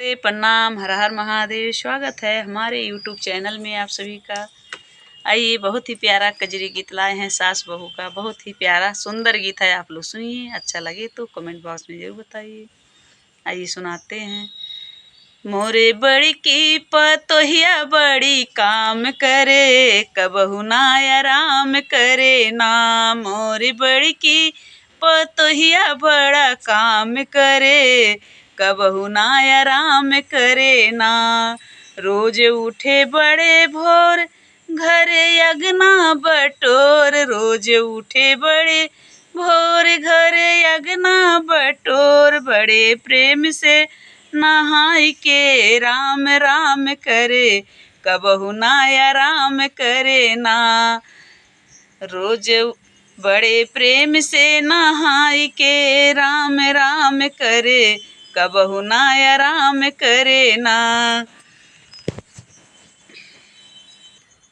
नमस्ते, प्रणाम, हर हर महादेव। स्वागत है हमारे यूट्यूब चैनल में आप सभी का। आइए, बहुत ही प्यारा कजरी गीत लाए हैं सास बहू का। बहुत ही प्यारा सुंदर गीत है, आप लोग सुनिए। अच्छा लगे तो कमेंट बॉक्स में जरूर बताइए। आइए सुनाते हैं। मोरे बड़ी की पतोहिया बड़ी काम करे, कबहू ना आराम करे ना। मोरे बड़ी की पतोहिया बड़ा काम करे, कबहू ना आराम करे ना। रोज उठे बड़े भोर, घरे अगना बटोर। रोज उठे बड़े भोर, घरे अगना बटोर। बड़े प्रेम से नहाई के राम राम करे, कबहू ना आराम करे ना। रोज बड़े प्रेम से नहाई के राम राम करे, कबहू ना आराम करे ना।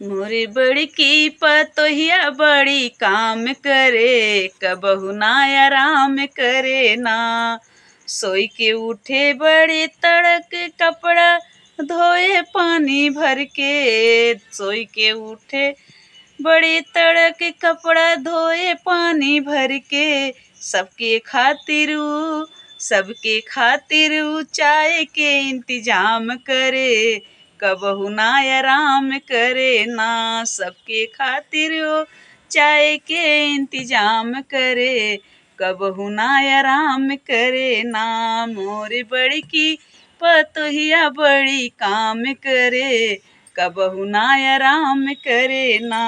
मोरे बड़की पतोहिया बड़ी काम करे, कबहू ना आराम करे ना। सोई के उठे बड़े तड़क, कपड़ा धोए पानी भर के। सोई के उठे बड़े तड़क, कपड़ा धोए पानी भर के। सबके खातिर ऊ चाय के इंतजाम करे, कबहू ना आराम करे ना। सबके खातिर वो चाय के इंतजाम करे, कबहू ना आराम करे ना। मोरे बड़की पतोहिया बड़ी काम करे, कबहू ना आराम करे ना।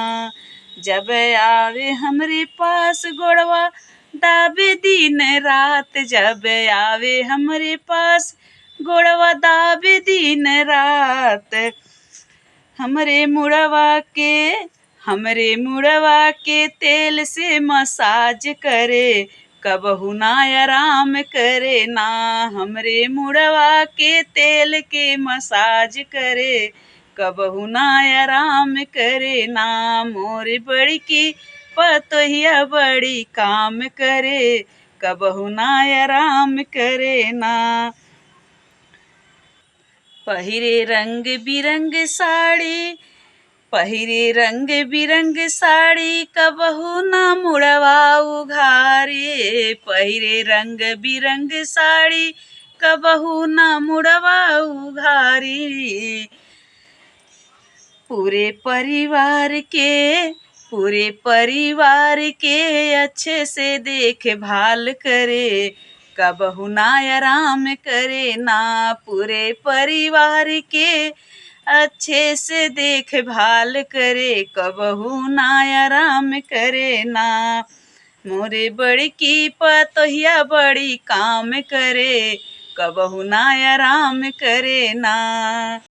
जब आवे हमरे पास गोड़वा दाबे दिन रात। जब आवे हमरे पास गोड़वा दाबे दिन रात। हमरे मुड़वा के तेल से मसाज करे, कबहू ना आराम करे ना। हमरे मुड़वा के तेल के मसाज करे, कबहू ना आराम करे ना। मोरे बड़की पतोहिया बड़ी काम करे, कबहू ना आराम करे ना। पहिरे रंग बिरंग साड़ी, कबहू ना मुड़वा उघारे। पहिरे रंग बिरंग साड़ी, कबहू ना मुड़वा उघारी। पूरे परिवार के अच्छे से देखभाल करे, कबहू ना आराम करे ना। पूरे परिवार के अच्छे से देखभाल करे, कबहू ना आराम करे ना। मोरे बड़की पतोहिया बड़ी काम करे, कबहू ना आराम करे ना।